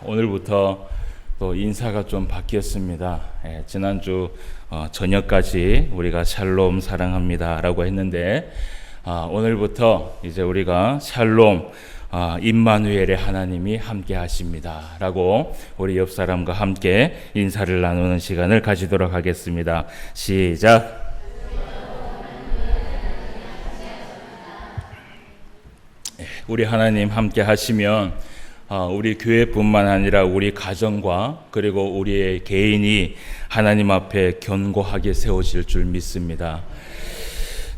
오늘부터 또 인사가 좀 바뀌었습니다. 지난주 저녁까지 우리가 샬롬 사랑합니다 라고 했는데 오늘부터 이제 우리가 샬롬 임마누엘의 하나님이 함께 하십니다 라고 우리 옆 사람과 함께 인사를 나누는 시간을 가지도록 하겠습니다. 시작. 우리 하나님 함께 하시면 우리 교회뿐만 아니라 우리 가정과 그리고 우리의 개인이 하나님 앞에 견고하게 세워질 줄 믿습니다.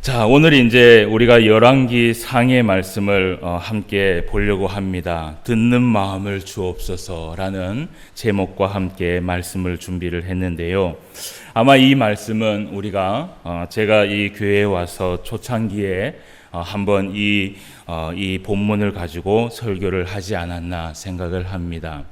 자, 오늘 이제 우리가 열왕기 상의 말씀을 함께 보려고 합니다. 듣는 마음을 주옵소서라는 제목과 함께 말씀을 준비를 했는데요. 아마 이 말씀은 우리가 제가 이 교회에 와서 초창기에 한번 이 본문을 가지고 설교를 하지 않았나 생각을 합니다.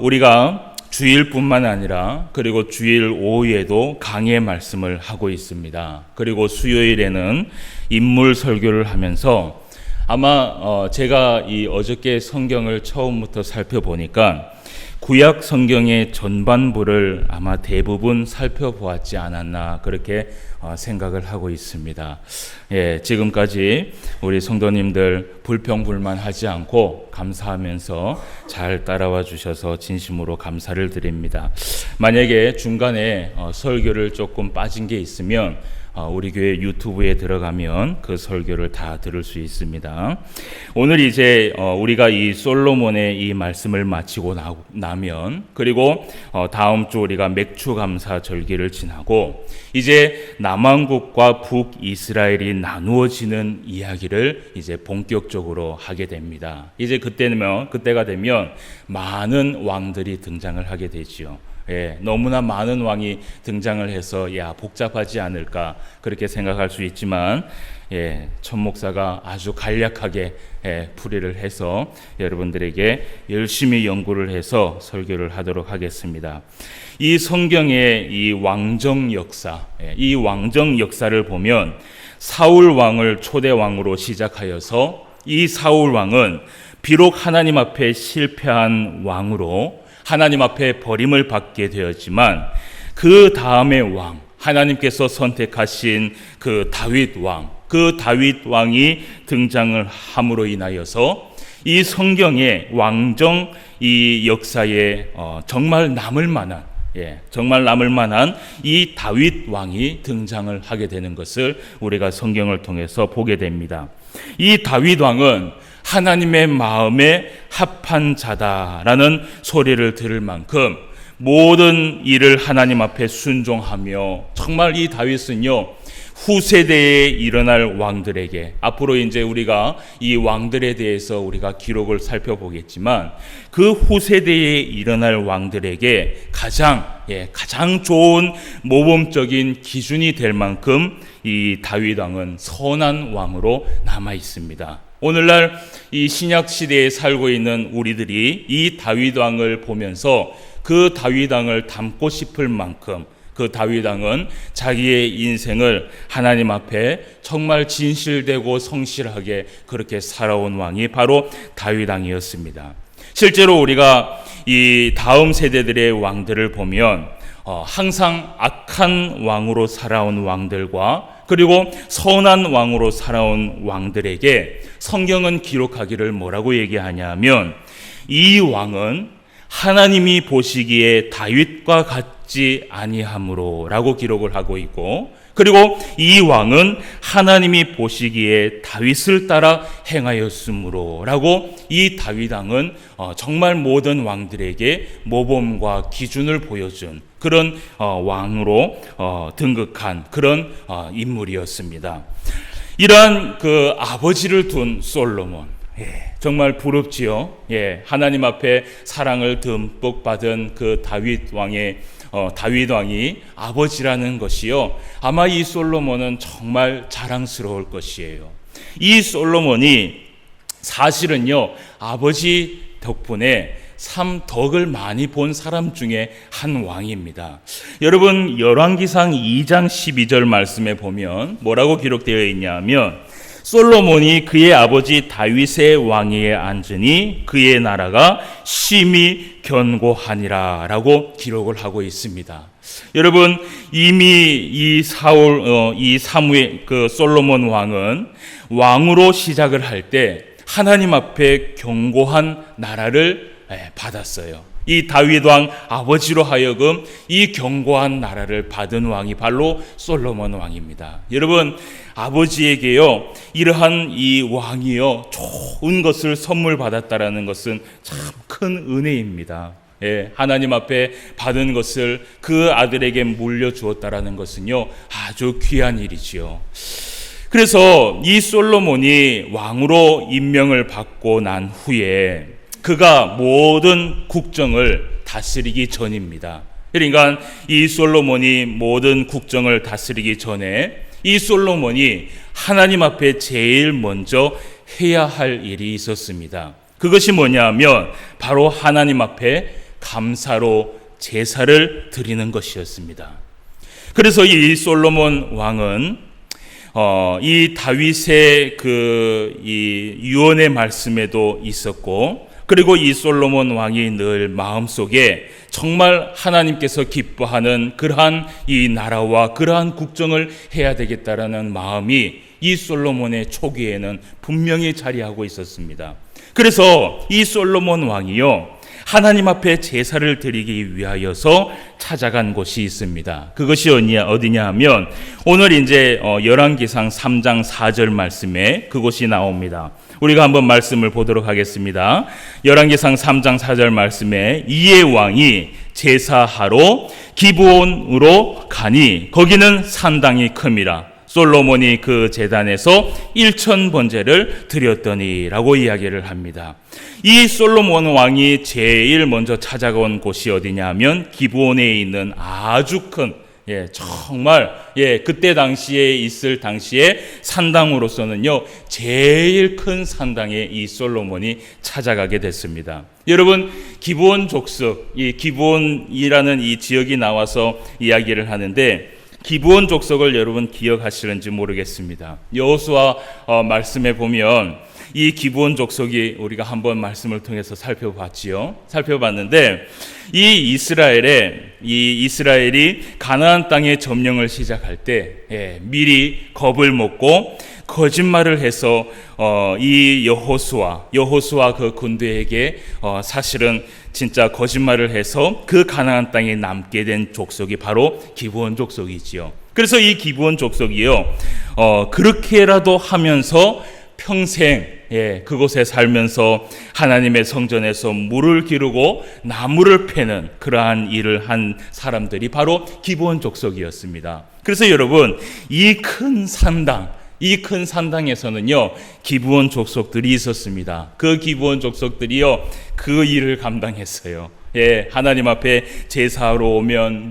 우리가 주일뿐만 아니라 그리고 주일 오후에도 강의 말씀을 하고 있습니다. 그리고 수요일에는 인물 설교를 하면서 아마 제가 이 어저께 성경을 처음부터 살펴보니까 구약 성경의 전반부를 아마 대부분 살펴보았지 않았나 그렇게 생각을 하고 있습니다. 지금까지 우리 성도님들 불평불만하지 않고 감사하면서 잘 따라와 주셔서 진심으로 감사를 드립니다. 만약에 중간에 설교를 조금 빠진 게 있으면 우리 교회 유튜브에 들어가면 그 설교를 다 들을 수 있습니다. 오늘 이제 우리가 이 솔로몬의 이 말씀을 마치고 나면 그리고 다음 주 우리가 맥추감사 절기를 지나고 이제 남왕국과 북이스라엘이 나누어지는 이야기를 이제 본격적으로 하게 됩니다. 이제 그때가 되면 많은 왕들이 등장을 하게 되지요. 너무나 많은 왕이 등장을 해서 복잡하지 않을까 그렇게 생각할 수 있지만 천 목사가 아주 간략하게 풀이를 해서 여러분들에게 열심히 연구를 해서 설교를 하도록 하겠습니다. 이 성경의 이 왕정 역사, 이 왕정 역사를 보면 사울 왕을 초대 왕으로 시작하여서 이 사울 왕은 비록 하나님 앞에 실패한 왕으로 하나님 앞에 버림을 받게 되었지만 그 다음의 왕, 하나님께서 선택하신 그 다윗 왕이 등장을 함으로 인하여서 이 성경의 왕정 이 역사에 정말 남을 만한 이 다윗 왕이 등장을 하게 되는 것을 우리가 성경을 통해서 보게 됩니다. 이 다윗 왕은 하나님의 마음에 합한 자다라는 소리를 들을 만큼 모든 일을 하나님 앞에 순종하며 정말 이 다윗은요 후세대에 일어날 왕들에게 앞으로 이제 우리가 이 왕들에 대해서 우리가 기록을 살펴보겠지만 그 후세대에 일어날 왕들에게 가장 좋은 모범적인 기준이 될 만큼 이 다윗 왕은 선한 왕으로 남아 있습니다. 오늘날 이 신약 시대에 살고 있는 우리들이 이 다윗 왕을 보면서 그 다윗 왕을 닮고 싶을 만큼 그 다윗 왕은 자기의 인생을 하나님 앞에 정말 진실되고 성실하게 그렇게 살아온 왕이 바로 다윗 왕이었습니다. 실제로 우리가 이 다음 세대들의 왕들을 보면 항상 악한 왕으로 살아온 왕들과 그리고 선한 왕으로 살아온 왕들에게 성경은 기록하기를 뭐라고 얘기하냐면 이 왕은 하나님이 보시기에 다윗과 같지 아니함으로 라고 기록을 하고 있고 그리고 이 왕은 하나님이 보시기에 다윗을 따라 행하였으므로 라고 이 다윗 왕은 정말 모든 왕들에게 모범과 기준을 보여준 그런 왕으로 등극한 그런 인물이었습니다. 이러한 그 아버지를 둔 솔로몬 정말 부럽지요. 하나님 앞에 사랑을 듬뿍 받은 그 다윗 왕이 아버지라는 것이요. 아마 이 솔로몬은 정말 자랑스러울 것이에요. 이 솔로몬이 사실은요, 아버지 덕분에 참 덕을 많이 본 사람 중에 한 왕입니다. 여러분 열왕기상 2장 12절 말씀에 보면 뭐라고 기록되어 있냐면 솔로몬이 그의 아버지 다윗의 왕위에 앉으니 그의 나라가 심히 견고하니라 라고 기록을 하고 있습니다. 여러분, 이미 이 사무엘 솔로몬 왕은 왕으로 시작을 할 때 하나님 앞에 견고한 나라를 받았어요. 이 다윗 왕 아버지로 하여금 이 견고한 나라를 받은 왕이 바로 솔로몬 왕입니다. 여러분, 아버지에게요 이러한 이 왕이요 좋은 것을 선물 받았다라는 것은 참 큰 은혜입니다. 하나님 앞에 받은 것을 그 아들에게 물려주었다라는 것은요 아주 귀한 일이지요. 그래서 이 솔로몬이 왕으로 임명을 받고 난 후에 그가 모든 국정을 다스리기 전입니다. 그러니까 이 솔로몬이 모든 국정을 다스리기 전에 이 솔로몬이 하나님 앞에 제일 먼저 해야 할 일이 있었습니다. 그것이 뭐냐면 바로 하나님 앞에 감사로 제사를 드리는 것이었습니다. 그래서 이 솔로몬 왕은 이 다윗의 이 유언의 말씀에도 있었고, 그리고 이 솔로몬 왕이 늘 마음속에 정말 하나님께서 기뻐하는 그러한 이 나라와 그러한 국정을 해야 되겠다라는 마음이 이 솔로몬의 초기에는 분명히 자리하고 있었습니다. 그래서 이 솔로몬 왕이요 하나님 앞에 제사를 드리기 위하여서 찾아간 곳이 있습니다. 그것이 어디냐 하면 오늘 이제 열왕기상 3장 4절 말씀에 그곳이 나옵니다. 우리가 한번 말씀을 보도록 하겠습니다. 열왕기상 3장 4절 말씀에 이에 왕이 제사하러 기브온으로 가니 거기는 산당이 큼이라. 솔로몬이 그 제단에서 1000번제를 드렸더니라고 이야기를 합니다. 이 솔로몬 왕이 제일 먼저 찾아온 곳이 어디냐 하면 기브온에 있는 아주 큰 정말 그때 당시에 있을 당시에 산당으로서는요 제일 큰 산당에 이 솔로몬이 찾아가게 됐습니다. 여러분, 기브온 족속, 이 기브온이라는 이 지역이 나와서 이야기를 하는데 기브온 족속을 여러분 기억하시는지 모르겠습니다. 여호수아 말씀에 보면 이 기브온 족속이 우리가 한번 말씀을 통해서 살펴봤는데 이 이스라엘이 가나안 땅에 점령을 시작할 때 미리 겁을 먹고 거짓말을 해서 이 여호수아 그 군대에게 사실은 진짜 거짓말을 해서 그 가나안 땅에 남게 된 족속이 바로 기브온 족속이지요. 그래서 이 기브온 족속이요 그렇게라도 하면서 평생 그곳에 살면서 하나님의 성전에서 물을 기르고 나무를 패는 그러한 일을 한 사람들이 바로 기브온 족속이었습니다. 그래서 여러분, 이 큰 산당에서는요 기브온 족속들이 있었습니다. 그 기브온 족속들이요 그 일을 감당했어요. 하나님 앞에 제사하러 오면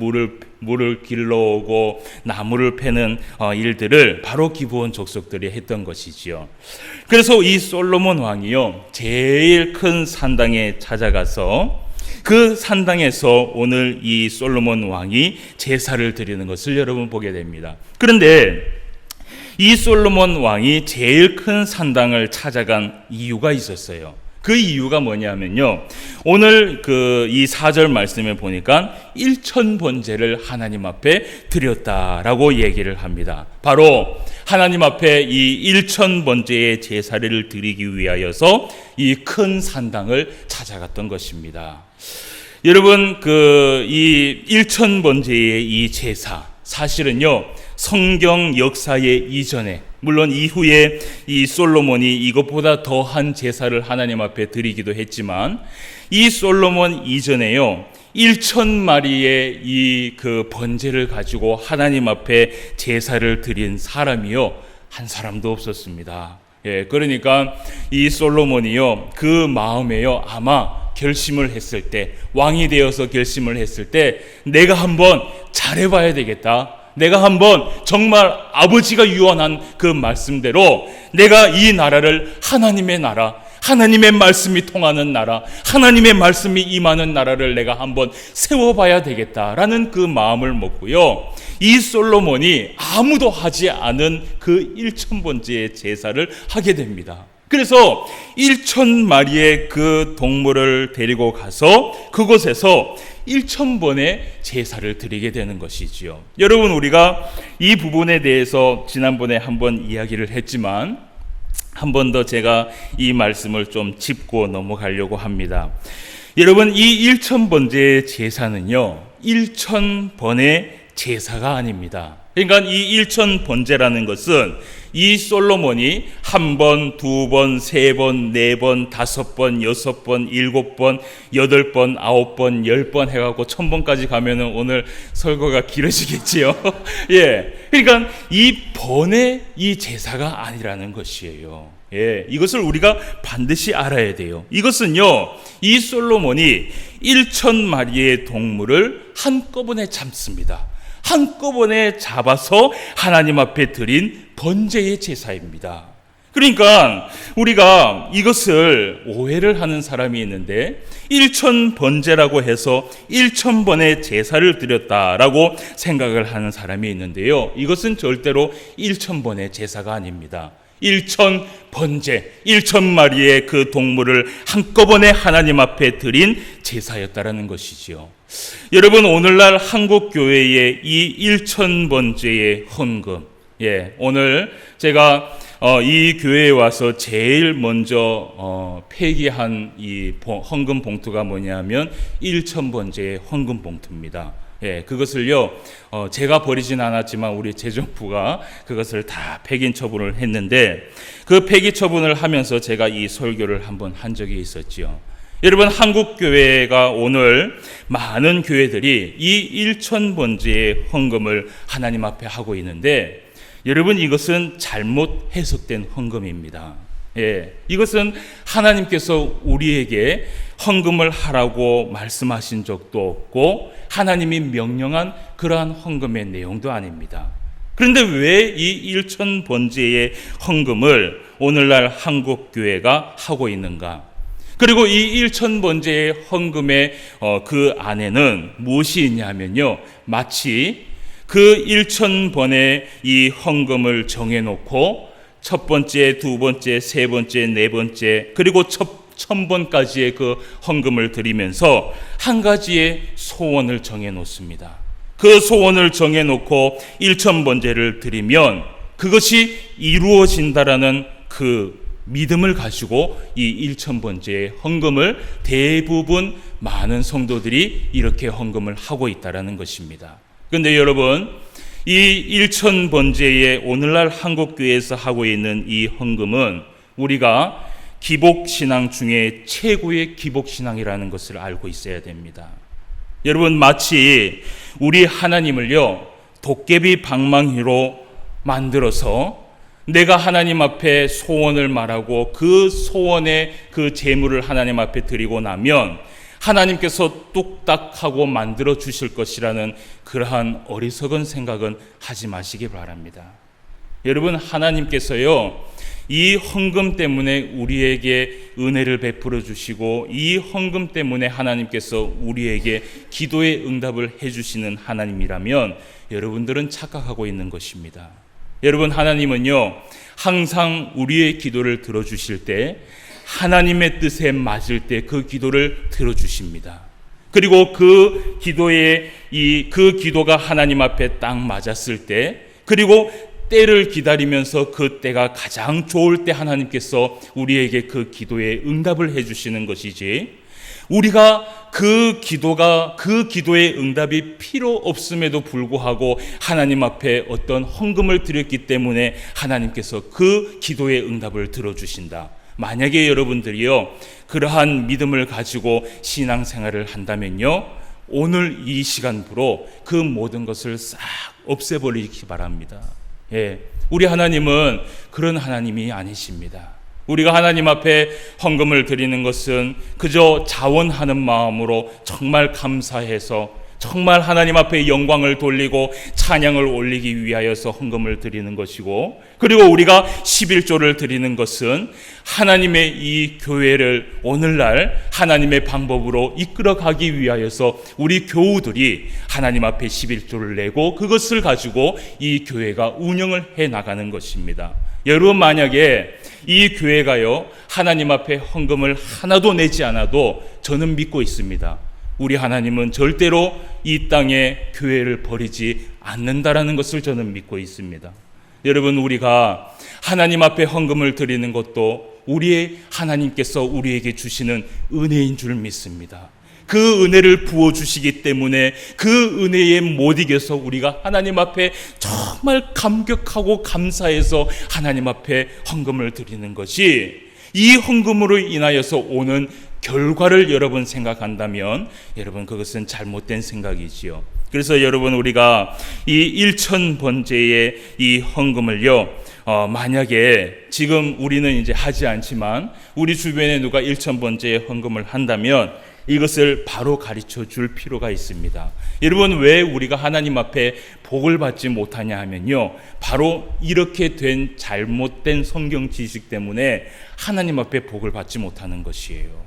물을 길러오고 나무를 패는 일들을 바로 기브온 족속들이 했던 것이지요. 그래서 이 솔로몬 왕이요 제일 큰 산당에 찾아가서 그 산당에서 오늘 이 솔로몬 왕이 제사를 드리는 것을 여러분 보게 됩니다. 그런데 이 솔로몬 왕이 제일 큰 산당을 찾아간 이유가 있었어요. 그 이유가 뭐냐면요, 오늘 이 4절 말씀에 보니까 1000번제를 하나님 앞에 드렸다라고 얘기를 합니다. 바로 하나님 앞에 이 1000번제의 제사를 드리기 위하여서 이 큰 산당을 찾아갔던 것입니다. 여러분, 이 1000번제의 이 제사, 사실은요 성경 역사의 이전에, 물론 이후에 이 솔로몬이 이것보다 더한 제사를 하나님 앞에 드리기도 했지만, 이 솔로몬 이전에요 1000마리의 이 번제를 가지고 하나님 앞에 제사를 드린 사람이요 한 사람도 없었습니다. 그러니까 이 솔로몬이요 그 마음에요 아마 결심을 했을 때, 왕이 되어서 결심을 했을 때, 내가 한번 잘해봐야 되겠다, 내가 한번 정말 아버지가 유언한 그 말씀대로 내가 이 나라를 하나님의 나라, 하나님의 말씀이 통하는 나라, 하나님의 말씀이 임하는 나라를 내가 한번 세워봐야 되겠다라는 그 마음을 먹고요. 이 솔로몬이 아무도 하지 않은 그 1000번째의 제사를 하게 됩니다. 그래서 1000마리의 그 동물을 데리고 가서 그곳에서 1000번의 제사를 드리게 되는 것이지요. 여러분, 우리가 이 부분에 대해서 지난번에 한번 이야기를 했지만 한 번 더 제가 이 말씀을 좀 짚고 넘어가려고 합니다. 여러분, 이 1000번째의 제사는요, 1000번의 제사가 아닙니다. 그러니까 이 1000번제라는 것은 이 솔로몬이 1번, 2번, 3번, 4번, 5번, 6번, 7번, 8번, 9번, 10번 해갖고 1000번까지 가면은 오늘 설교가 길어지겠지요. 예. 그러니까 이 번의 이 제사가 아니라는 것이에요. 예. 이것을 우리가 반드시 알아야 돼요. 이것은요, 이 솔로몬이 1000마리의 동물을 한꺼번에 잡습니다. 한꺼번에 잡아서 하나님 앞에 드린 번제의 제사입니다. 그러니까 우리가 이것을 오해를 하는 사람이 있는데 1000번제라고 해서 1000번의 제사를 드렸다라고 생각을 하는 사람이 있는데요. 이것은 절대로 1000번의 제사가 아닙니다. 1000번제, 1000마리의 그 동물을 한꺼번에 하나님 앞에 드린 제사였다라는 것이지요. 여러분, 오늘날 한국교회의 이 1000번제의 헌금, 오늘 제가 이 교회에 와서 제일 먼저 폐기한 이 헌금 봉투가 뭐냐면 1000번제의 헌금 봉투입니다. 그것을요, 제가 버리진 않았지만 우리 재정부가 그것을 다 폐기 처분을 했는데, 그 폐기 처분을 하면서 제가 이 설교를 한번 한 적이 있었지요. 여러분, 한국교회가 오늘 많은 교회들이 이 1000번제의 헌금을 하나님 앞에 하고 있는데, 여러분, 이것은 잘못 해석된 헌금입니다. 이것은 하나님께서 우리에게 헌금을 하라고 말씀하신 적도 없고 하나님이 명령한 그러한 헌금의 내용도 아닙니다. 그런데 왜 이 1000번제의 헌금을 오늘날 한국교회가 하고 있는가? 그리고 이 1000번제의 헌금의 그 안에는 무엇이 있냐면요, 마치 그 1000번의 이 헌금을 정해놓고 첫 번째, 두 번째, 세 번째, 네 번째, 그리고 1000번까지의 그 헌금을 드리면서 한 가지의 소원을 정해놓습니다. 그 소원을 정해놓고 1000번제를 드리면 그것이 이루어진다라는 그 믿음을 가지고 이 1000번제의 헌금을 대부분 많은 성도들이 이렇게 헌금을 하고 있다라는 것입니다. 그런데 여러분, 이 1000번제의 오늘날 한국교회에서 하고 있는 이 헌금은 우리가 기복신앙 중에 최고의 기복신앙이라는 것을 알고 있어야 됩니다. 여러분, 마치 우리 하나님을요, 도깨비 방망이로 만들어서 내가 하나님 앞에 소원을 말하고 그 소원의 그 제물을 하나님 앞에 드리고 나면 하나님께서 뚝딱하고 만들어 주실 것이라는 그러한 어리석은 생각은 하지 마시기 바랍니다. 여러분, 하나님께서요, 이 헌금 때문에 우리에게 은혜를 베풀어 주시고 이 헌금 때문에 하나님께서 우리에게 기도의 응답을 해주시는 하나님이라면 여러분들은 착각하고 있는 것입니다. 여러분, 하나님은요, 항상 우리의 기도를 들어주실 때 하나님의 뜻에 맞을 때 그 기도를 들어주십니다. 그리고 그 기도가 하나님 앞에 딱 맞았을 때, 그리고 때를 기다리면서 그 때가 가장 좋을 때 하나님께서 우리에게 그 기도에 응답을 해주시는 것이지, 우리가 그 기도의 응답이 필요 없음에도 불구하고 하나님 앞에 어떤 헌금을 드렸기 때문에 하나님께서 그 기도의 응답을 들어주신다. 만약에 여러분들이요, 그러한 믿음을 가지고 신앙생활을 한다면요, 오늘 이 시간부로 그 모든 것을 싹 없애버리기 바랍니다. 우리 하나님은 그런 하나님이 아니십니다. 우리가 하나님 앞에 헌금을 드리는 것은 그저 자원하는 마음으로 정말 감사해서, 정말 하나님 앞에 영광을 돌리고 찬양을 올리기 위하여서 헌금을 드리는 것이고, 그리고 우리가 11조를 드리는 것은 하나님의 이 교회를 오늘날 하나님의 방법으로 이끌어가기 위하여서 우리 교우들이 하나님 앞에 11조를 내고 그것을 가지고 이 교회가 운영을 해 나가는 것입니다. 여러분, 만약에 이 교회가요 하나님 앞에 헌금을 하나도 내지 않아도 저는 믿고 있습니다. 우리 하나님은 절대로 이 땅에 교회를 버리지 않는다라는 것을 저는 믿고 있습니다. 여러분, 우리가 하나님 앞에 헌금을 드리는 것도 우리의 하나님께서 우리에게 주시는 은혜인 줄 믿습니다. 그 은혜를 부어주시기 때문에 그 은혜에 못 이겨서 우리가 하나님 앞에 정말 감격하고 감사해서 하나님 앞에 헌금을 드리는 것이, 이 헌금으로 인하여서 오는 결과를 여러분 생각한다면 여러분 그것은 잘못된 생각이지요. 그래서 여러분, 우리가 이 1000번제의 이 헌금을요 만약에 지금 우리는 이제 하지 않지만 우리 주변에 누가 1000번제의 헌금을 한다면 이것을 바로 가르쳐 줄 필요가 있습니다. 여러분, 왜 우리가 하나님 앞에 복을 받지 못하냐 하면요, 바로 이렇게 된 잘못된 성경 지식 때문에 하나님 앞에 복을 받지 못하는 것이에요.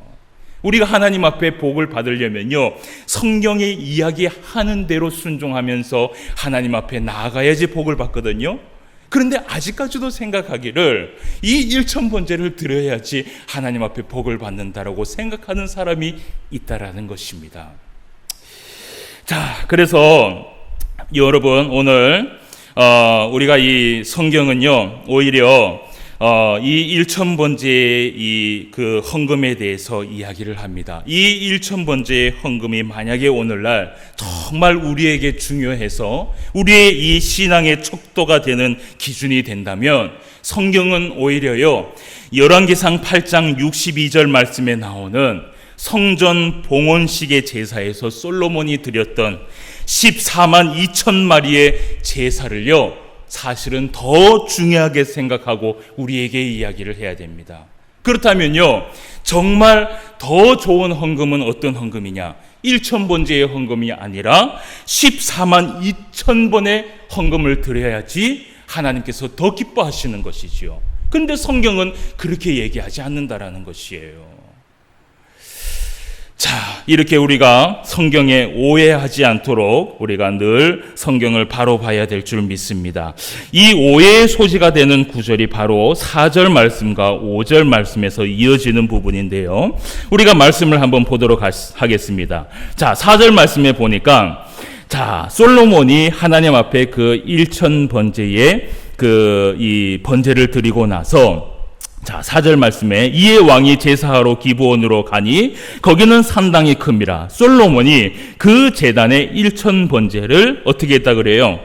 우리가 하나님 앞에 복을 받으려면요 성경의 이야기하는 대로 순종하면서 하나님 앞에 나아가야지 복을 받거든요. 그런데 아직까지도 생각하기를 이 1000번제를 드려야지 하나님 앞에 복을 받는다라고 생각하는 사람이 있다라는 것입니다. 자, 그래서 여러분, 오늘 우리가 이 성경은요 오히려 이 1000번제의 그 헌금에 대해서 이야기를 합니다. 이 1000번제의 헌금이 만약에 오늘날 정말 우리에게 중요해서 우리의 이 신앙의 척도가 되는 기준이 된다면 성경은 오히려요 열왕기상 8장 62절 말씀에 나오는 성전 봉헌식의 제사에서 솔로몬이 드렸던 14만 2천 마리의 제사를요 사실은 더 중요하게 생각하고 우리에게 이야기를 해야 됩니다. 그렇다면요 정말 더 좋은 헌금은 어떤 헌금이냐, 1000번제의 헌금이 아니라 14만 2천 번의 헌금을 드려야지 하나님께서 더 기뻐하시는 것이지요. 그런데 성경은 그렇게 얘기하지 않는다라는 것이에요. 자, 이렇게 우리가 성경에 오해하지 않도록 우리가 늘 성경을 바로 봐야 될 줄 믿습니다. 이 오해의 소지가 되는 구절이 바로 4절 말씀과 5절 말씀에서 이어지는 부분인데요. 우리가 말씀을 한번 보도록 하겠습니다. 자, 4절 말씀에 보니까 자, 솔로몬이 하나님 앞에 그 1000번제의 이 번제를 드리고 나서 자, 4절 말씀에 이에 왕이 제사하러 기브온으로 가니 거기는 산당이 큽니다. 솔로몬이 그 제단에 1000번제를 어떻게 했다 그래요?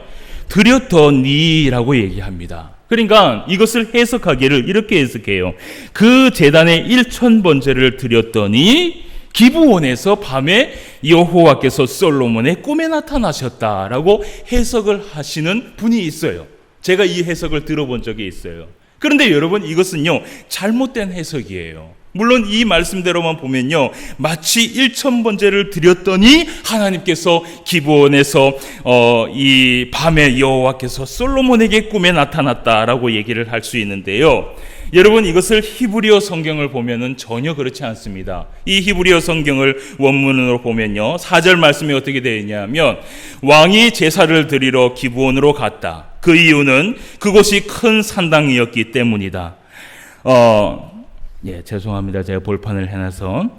드렸더니라고 얘기합니다. 그러니까 이것을 해석하기를 이렇게 해석해요. 그 제단에 1000번제를 드렸더니 기브온에서 밤에 여호와께서 솔로몬의 꿈에 나타나셨다라고 해석을 하시는 분이 있어요. 제가 이 해석을 들어본 적이 있어요. 그런데 여러분, 이것은요 잘못된 해석이에요. 물론 이 말씀대로만 보면요 마치 1000번제를 드렸더니 하나님께서 기브온에서 이 밤에 여호와께서 솔로몬에게 꿈에 나타났다라고 얘기를 할 수 있는데요. 여러분, 이것을 히브리어 성경을 보면은 전혀 그렇지 않습니다. 이 히브리어 성경을 원문으로 보면요 4절 말씀이 어떻게 되어 있냐면 왕이 제사를 드리러 기브온으로 갔다. 그 이유는 그곳이 큰 산당이었기 때문이다. 죄송합니다. 제가 볼판을 해놔서.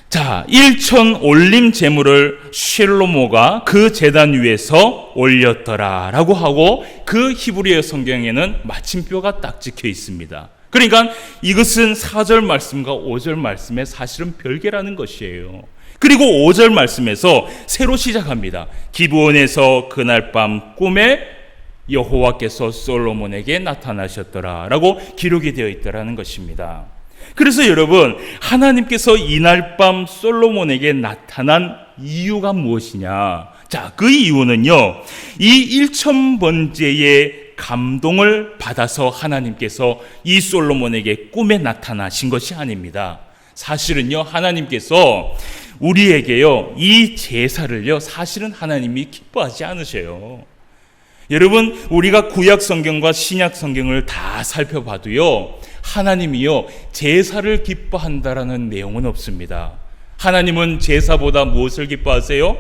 자, 1000 올림 제물을 쉘로모가 그 제단 위에서 올렸더라라고 하고 그 히브리어 성경에는 마침표가 딱 찍혀 있습니다. 그러니까 이것은 4절 말씀과 5절 말씀의 사실은 별개라는 것이에요. 그리고 5절 말씀에서 새로 시작합니다. 기브온에서 그날 밤 꿈에 여호와께서 솔로몬에게 나타나셨더라라고 기록이 되어 있더라는 것입니다. 그래서 여러분, 하나님께서 이날 밤 솔로몬에게 나타난 이유가 무엇이냐? 자, 그 이유는요, 이 1000번제의 감동을 받아서 하나님께서 이 솔로몬에게 꿈에 나타나신 것이 아닙니다. 사실은요, 하나님께서 우리에게요, 이 제사를요, 사실은 하나님이 기뻐하지 않으셔요. 여러분, 우리가 구약 성경과 신약 성경을 다 살펴봐도요, 하나님이요, 제사를 기뻐한다라는 내용은 없습니다. 하나님은 제사보다 무엇을 기뻐하세요?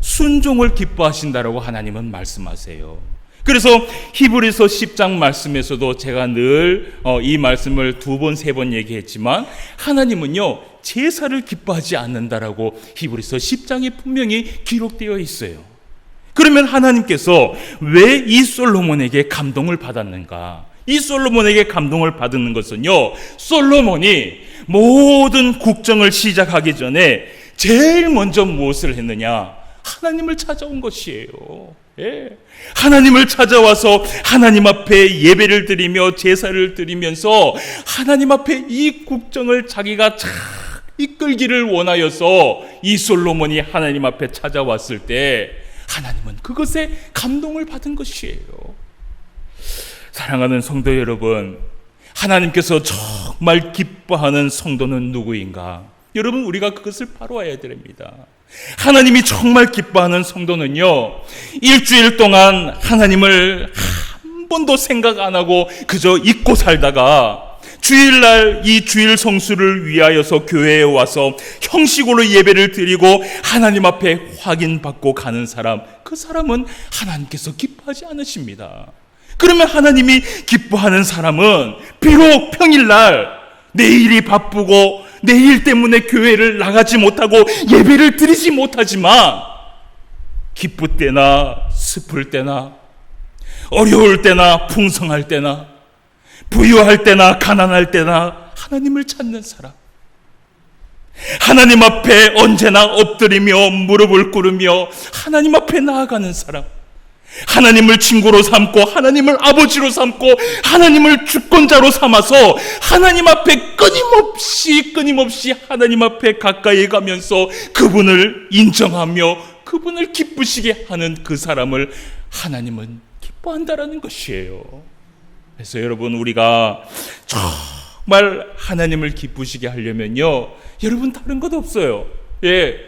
순종을 기뻐하신다라고 하나님은 말씀하세요. 그래서 히브리서 10장 말씀에서도 제가 늘 이 말씀을 2번, 3번 얘기했지만 하나님은요, 제사를 기뻐하지 않는다라고 히브리서 10장에 분명히 기록되어 있어요. 그러면 하나님께서 왜 이 솔로몬에게 감동을 받았는가? 이 솔로몬에게 감동을 받는 것은요, 솔로몬이 모든 국정을 시작하기 전에 제일 먼저 무엇을 했느냐? 하나님을 찾아온 것이에요. 예. 하나님을 찾아와서 하나님 앞에 예배를 드리며 제사를 드리면서 하나님 앞에 이 국정을 자기가 잘 이끌기를 원하여서 이 솔로몬이 하나님 앞에 찾아왔을 때 하나님은 그것에 감동을 받은 것이에요. 사랑하는 성도 여러분, 하나님께서 정말 기뻐하는 성도는 누구인가? 여러분, 우리가 그것을 바로 알아야 됩니다. 하나님이 정말 기뻐하는 성도는요, 일주일 동안 하나님을 한 번도 생각 안 하고 그저 잊고 살다가 주일날 이 주일 성수를 위하여서 교회에 와서 형식으로 예배를 드리고 하나님 앞에 확인받고 가는 사람, 그 사람은 하나님께서 기뻐하지 않으십니다. 그러면 하나님이 기뻐하는 사람은 비록 평일날 내 일이 바쁘고 내 일 때문에 교회를 나가지 못하고 예배를 드리지 못하지만 기쁠 때나 슬플 때나 어려울 때나 풍성할 때나 부유할 때나 가난할 때나 하나님을 찾는 사람, 하나님 앞에 언제나 엎드리며 무릎을 꿇으며 하나님 앞에 나아가는 사람, 하나님을 친구로 삼고 하나님을 아버지로 삼고 하나님을 주권자로 삼아서 하나님 앞에 끊임없이 하나님 앞에 가까이 가면서 그분을 인정하며 그분을 기쁘시게 하는 그 사람을 하나님은 기뻐한다라는 것이에요. 그래서 여러분, 우리가 정말 하나님을 기쁘시게 하려면요, 여러분, 다른 것 없어요. 예,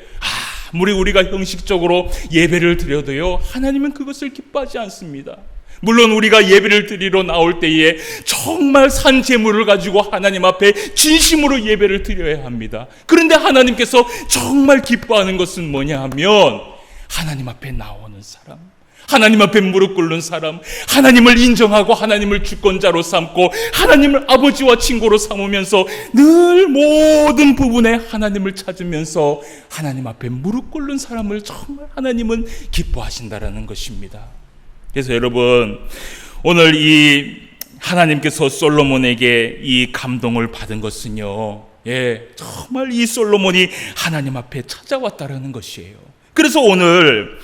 아무리 우리가 형식적으로 예배를 드려도요, 하나님은 그것을 기뻐하지 않습니다. 물론 우리가 예배를 드리러 나올 때에 정말 산 제물을 가지고 하나님 앞에 진심으로 예배를 드려야 합니다. 그런데 하나님께서 정말 기뻐하는 것은 뭐냐 하면 하나님 앞에 나오는 사람, 하나님 앞에 무릎 꿇는 사람, 하나님을 인정하고 하나님을 주권자로 삼고 하나님을 아버지와 친구로 삼으면서 늘 모든 부분에 하나님을 찾으면서 하나님 앞에 무릎 꿇는 사람을 정말 하나님은 기뻐하신다라는 것입니다. 그래서 여러분, 오늘 이 하나님께서 솔로몬에게 이 감동을 받은 것은요, 예, 정말 이 솔로몬이 하나님 앞에 찾아왔다라는 것이에요. 그래서 오늘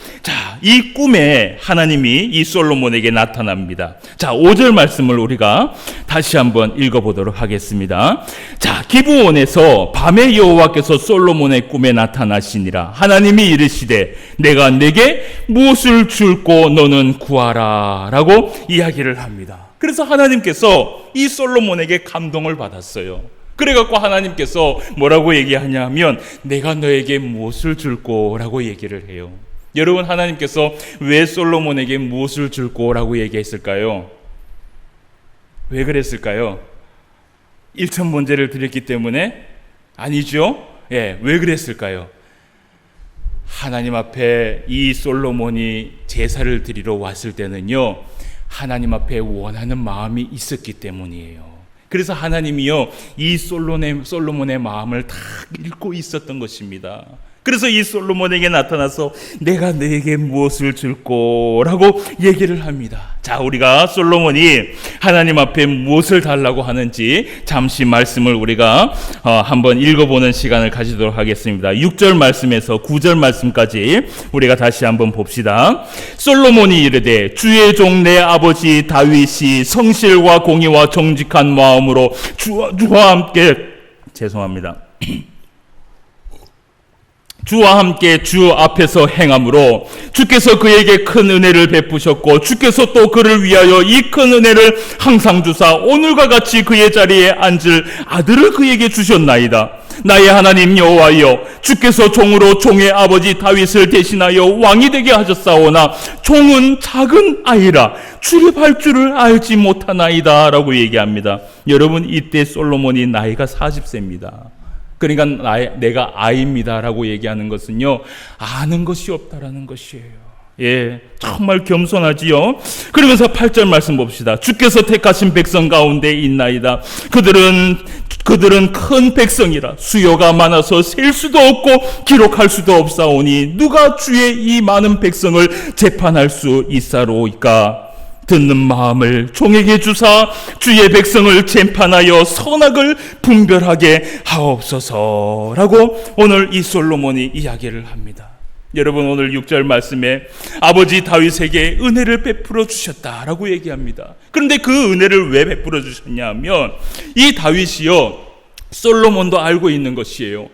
이 꿈에 하나님이 이 솔로몬에게 나타납니다. 5절 말씀을 우리가 다시 한번 읽어보도록 하겠습니다. 기브온에서 밤에 여호와께서 솔로몬의 꿈에 나타나시니라. 하나님이 이르시되 내가 내게 무엇을 줄고 너는 구하라 라고 이야기를 합니다. 그래서 하나님께서 이 솔로몬에게 감동을 받았어요. 그래갖고 하나님께서 뭐라고 얘기하냐 하면 내가 너에게 무엇을 줄고 라고 얘기를 해요. 여러분, 하나님께서 왜 솔로몬에게 무엇을 줄고 라고 얘기했을까요? 왜 그랬을까요? 1천 번제를 드렸기 때문에? 아니죠. 예, 왜 그랬을까요? 하나님 앞에 이 솔로몬이 제사를 드리러 왔을 때는요, 하나님 앞에 원하는 마음이 있었기 때문이에요. 그래서 하나님이요, 이 솔로몬의 마음을 다 읽고 있었던 것입니다. 그래서 이 솔로몬에게 나타나서 내가 너에게 무엇을 줄꼬 라고 얘기를 합니다. 우리가 솔로몬이 하나님 앞에 무엇을 달라고 하는지 잠시 말씀을 우리가 한번 읽어보는 시간을 가지도록 하겠습니다. 6절 말씀에서 9절 말씀까지 우리가 다시 한번 봅시다. 솔로몬이 이르되 주의 종 내 아버지 다윗이 성실과 공의와 정직한 마음으로 주와 함께 주와 함께 주 앞에서 행함으로 주께서 그에게 큰 은혜를 베푸셨고 주께서 또 그를 위하여 이 큰 은혜를 항상 주사 오늘과 같이 그의 자리에 앉을 아들을 그에게 주셨나이다. 나의 하나님 여호와여, 주께서 종으로 종의 아버지 다윗을 대신하여 왕이 되게 하셨사오나 종은 작은 아이라 출입할 줄을 알지 못하나이다 라고 얘기합니다. 여러분, 이때 솔로몬이 나이가 40세입니다. 그러니까 내가 아이입니다 라고 얘기하는 것은요, 아는 것이 없다라는 것이에요. 예, 정말 겸손하지요. 그러면서 8절 말씀 봅시다. 주께서 택하신 백성 가운데 있나이다. 그들은 큰 백성이라 수요가 많아서 셀 수도 없고 기록할 수도 없사오니 누가 주의 이 많은 백성을 재판할 수 있사로이까. 듣는 마음을 종에게 주사 주의 백성을 재판하여 선악을 분별하게 하옵소서라고 오늘 이 솔로몬이 이야기를 합니다. 여러분, 오늘 6절 말씀에 아버지 다윗에게 은혜를 베풀어 주셨다라고 얘기합니다. 그런데 그 은혜를 왜 베풀어 주셨냐 하면, 이 다윗이요, 솔로몬도 알고 있는 것이에요.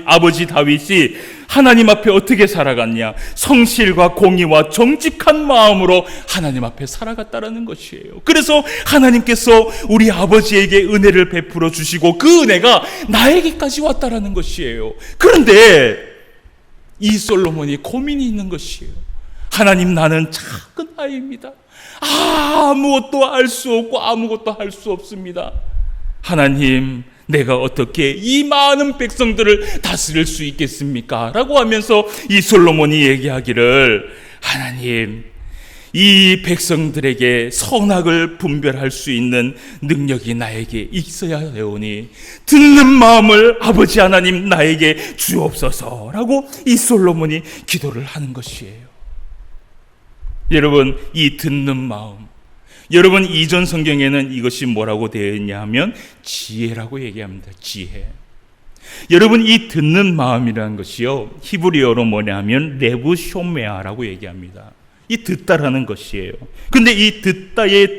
아버지 다윗이 하나님 앞에 어떻게 살아갔냐? 성실과 공의와 정직한 마음으로 하나님 앞에 살아갔다라는 것이에요. 그래서 하나님께서 우리 아버지에게 은혜를 베풀어 주시고 그 은혜가 나에게까지 왔다라는 것이에요. 그런데 이 솔로몬이 고민이 있는 것이에요. 하나님, 나는 작은 아이입니다. 아무것도 알 수 없고 아무것도 할 수 없습니다. 하나님, 내가 어떻게 이 많은 백성들을 다스릴 수 있겠습니까? 라고 하면서 이 솔로몬이 얘기하기를, 하나님, 이 백성들에게 선악을 분별할 수 있는 능력이 나에게 있어야 하오니 듣는 마음을 아버지 하나님 나에게 주옵소서라고 이 솔로몬이 기도를 하는 것이에요. 여러분, 이 듣는 마음, 여러분, 이전 성경에는 이것이 뭐라고 되어 있냐 하면 지혜라고 얘기합니다. 지혜. 여러분, 이 듣는 마음이라는 것이요, 히브리어로 뭐냐 하면 레브쇼메아라고 얘기합니다. 이 듣다라는 것이에요. 근데 이 듣다의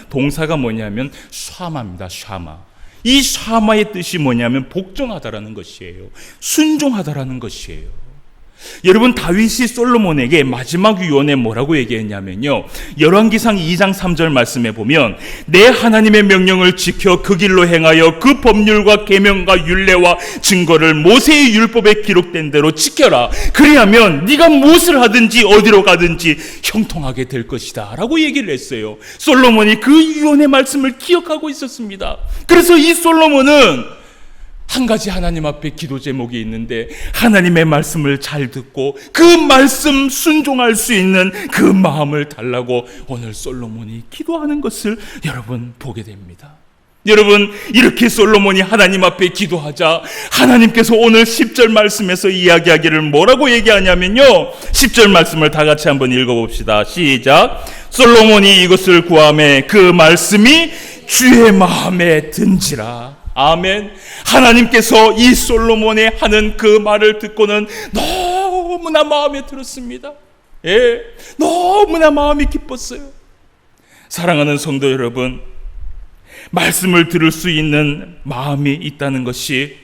동사가 뭐냐면 샤마입니다. 샤마. 이 샤마의 뜻이 뭐냐면 복종하다라는 것이에요. 순종하다라는 것이에요. 여러분, 다윗이 솔로몬에게 마지막 유언에 뭐라고 얘기했냐면요, 열왕기상 2장 3절 말씀에 보면 내 하나님의 명령을 지켜 그 길로 행하여 그 법률과 계명과 율례와 증거를 모세의 율법에 기록된 대로 지켜라. 그리하면 네가 무엇을 하든지 어디로 가든지 형통하게 될 것이다 라고 얘기를 했어요. 솔로몬이 그 유언의 말씀을 기억하고 있었습니다. 그래서 이 솔로몬은 한 가지 하나님 앞에 기도 제목이 있는데, 하나님의 말씀을 잘 듣고 그 말씀 순종할 수 있는 그 마음을 달라고 오늘 솔로몬이 기도하는 것을 여러분 보게 됩니다. 여러분, 이렇게 솔로몬이 하나님 앞에 기도하자 하나님께서 오늘 10절 말씀에서 이야기하기를 뭐라고 얘기하냐면요, 10절 말씀을 다 같이 한번 읽어봅시다. 시작. 솔로몬이 이것을 구하매 그 말씀이 주의 마음에 든지라. 아멘. 하나님께서 이 솔로몬의 하는 그 말을 듣고는 너무나 마음에 들었습니다. 예, 너무나 마음이 기뻤어요. 사랑하는 성도 여러분, 말씀을 들을 수 있는 마음이 있다는 것이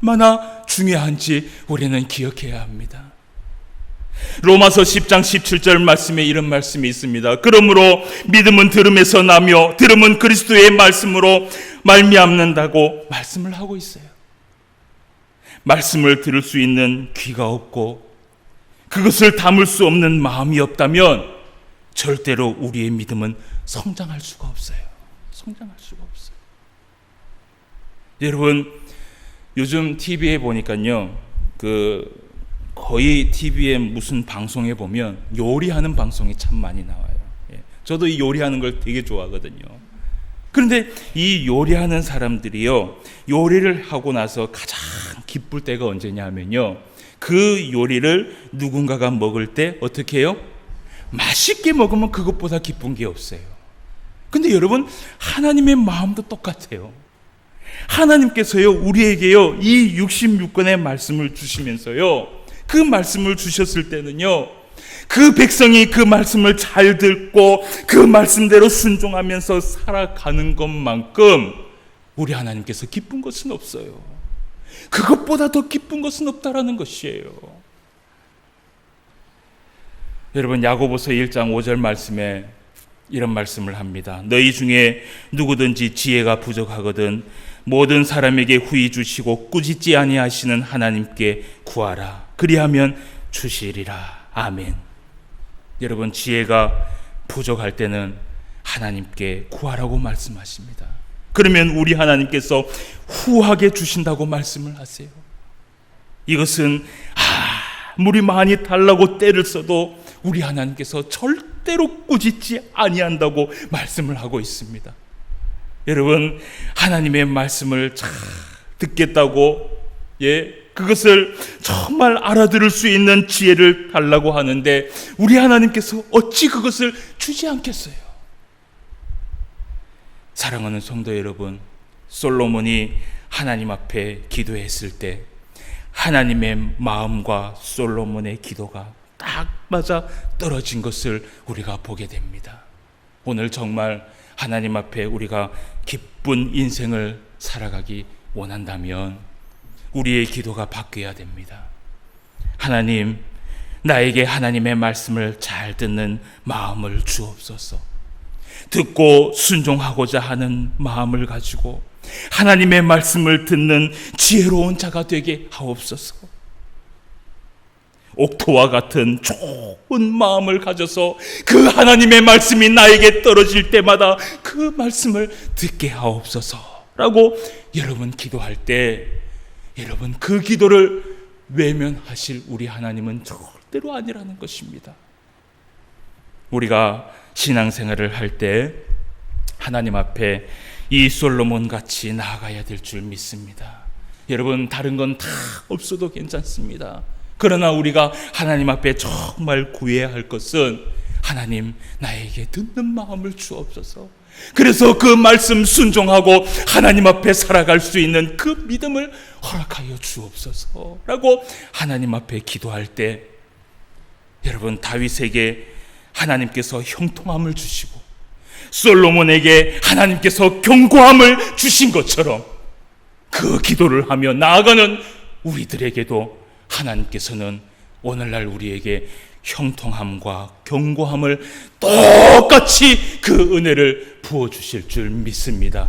얼마나 중요한지 우리는 기억해야 합니다. 로마서 10장 17절 말씀에 이런 말씀이 있습니다. 그러므로 믿음은 들음에서 나며 들음은 그리스도의 말씀으로 말미암는다고 말씀을 하고 있어요. 말씀을 들을 수 있는 귀가 없고 그것을 담을 수 없는 마음이 없다면 절대로 우리의 믿음은 성장할 수가 없어요. 성장할 수가 없어요. 여러분, 요즘 TV에 보니까요, 거의 TV에 무슨 방송에 보면 요리하는 방송이 참 많이 나와요. 예. 저도 이 요리하는 걸 되게 좋아하거든요. 그런데 이 요리하는 사람들이요, 요리를 하고 나서 가장 기쁠 때가 언제냐 하면요, 그 요리를 누군가가 먹을 때 어떻게 해요? 맛있게 먹으면 그것보다 기쁜 게 없어요. 근데 여러분, 하나님의 마음도 똑같아요. 하나님께서요, 우리에게요, 이 66권의 말씀을 주시면서요, 그 말씀을 주셨을 때는요, 그 백성이 그 말씀을 잘 듣고 그 말씀대로 순종하면서 살아가는 것만큼 우리 하나님께서 기쁜 것은 없어요. 그것보다 더 기쁜 것은 없다라는 것이에요. 여러분, 야고보서 1장 5절 말씀에 이런 말씀을 합니다. 너희 중에 누구든지 지혜가 부족하거든 모든 사람에게 후히 주시고 꾸짖지 아니하시는 하나님께 구하라. 그리하면 주시리라. 아멘. 여러분, 지혜가 부족할 때는 하나님께 구하라고 말씀하십니다. 그러면 우리 하나님께서 후하게 주신다고 말씀을 하세요. 이것은 아무리 많이 달라고 때를 써도 우리 하나님께서 절대로 꾸짖지 아니한다고 말씀을 하고 있습니다. 여러분, 하나님의 말씀을 잘 듣겠다고 그것을 정말 알아들을 수 있는 지혜를 달라고 하는데 우리 하나님께서 어찌 그것을 주지 않겠어요? 사랑하는 성도 여러분, 솔로몬이 하나님 앞에 기도했을 때 하나님의 마음과 솔로몬의 기도가 딱 맞아 떨어진 것을 우리가 보게 됩니다. 오늘 정말 하나님 앞에 우리가 기쁜 인생을 살아가기 원한다면 우리의 기도가 바뀌어야 됩니다. 하나님, 나에게 하나님의 말씀을 잘 듣는 마음을 주옵소서. 듣고 순종하고자 하는 마음을 가지고 하나님의 말씀을 듣는 지혜로운 자가 되게 하옵소서. 옥토와 같은 좋은 마음을 가져서 그 하나님의 말씀이 나에게 떨어질 때마다 그 말씀을 듣게 하옵소서 라고 여러분 기도할 때 여러분 그 기도를 외면하실 우리 하나님은 절대로 아니라는 것입니다. 우리가 신앙생활을 할 때 하나님 앞에 이 솔로몬 같이 나아가야 될 줄 믿습니다. 여러분, 다른 건 다 없어도 괜찮습니다. 그러나 우리가 하나님 앞에 정말 구해야 할 것은 하나님, 나에게 듣는 마음을 주옵소서. 그래서 그 말씀 순종하고 하나님 앞에 살아갈 수 있는 그 믿음을 허락하여 주옵소서 라고 하나님 앞에 기도할 때 여러분, 다윗에게 하나님께서 형통함을 주시고 솔로몬에게 하나님께서 견고함을 주신 것처럼 그 기도를 하며 나아가는 우리들에게도 하나님께서는 오늘날 우리에게 형통함과 견고함을 똑같이 그 은혜를 부어주실 줄 믿습니다.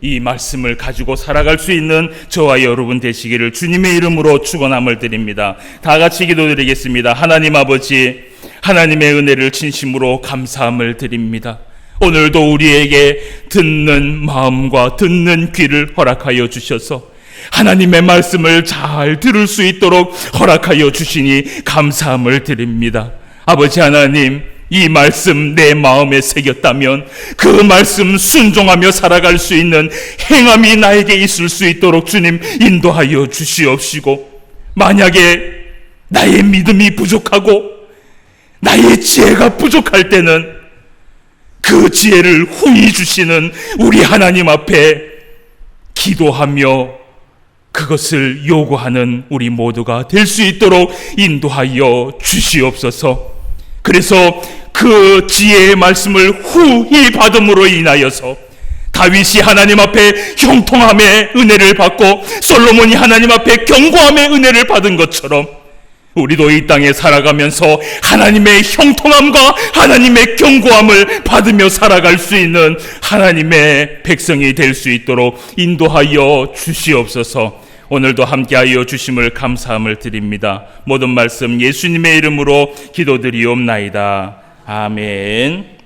이 말씀을 가지고 살아갈 수 있는 저와 여러분 되시기를 주님의 이름으로 축원함을 드립니다. 다 같이 기도드리겠습니다. 하나님 아버지, 하나님의 은혜를 진심으로 감사함을 드립니다. 오늘도 우리에게 듣는 마음과 듣는 귀를 허락하여 주셔서 하나님의 말씀을 잘 들을 수 있도록 허락하여 주시니 감사함을 드립니다. 아버지 하나님, 이 말씀 내 마음에 새겼다면 그 말씀 순종하며 살아갈 수 있는 행함이 나에게 있을 수 있도록 주님 인도하여 주시옵시고, 만약에 나의 믿음이 부족하고 나의 지혜가 부족할 때는 그 지혜를 후히 주시는 우리 하나님 앞에 기도하며 그것을 요구하는 우리 모두가 될 수 있도록 인도하여 주시옵소서. 그래서 그 지혜의 말씀을 후히 받음으로 인하여서 다윗이 하나님 앞에 형통함의 은혜를 받고 솔로몬이 하나님 앞에 견고함의 은혜를 받은 것처럼 우리도 이 땅에 살아가면서 하나님의 형통함과 하나님의 견고함을 받으며 살아갈 수 있는 하나님의 백성이 될 수 있도록 인도하여 주시옵소서. 오늘도 함께하여 주심을 감사함을 드립니다. 모든 말씀 예수님의 이름으로 기도드리옵나이다. 아멘.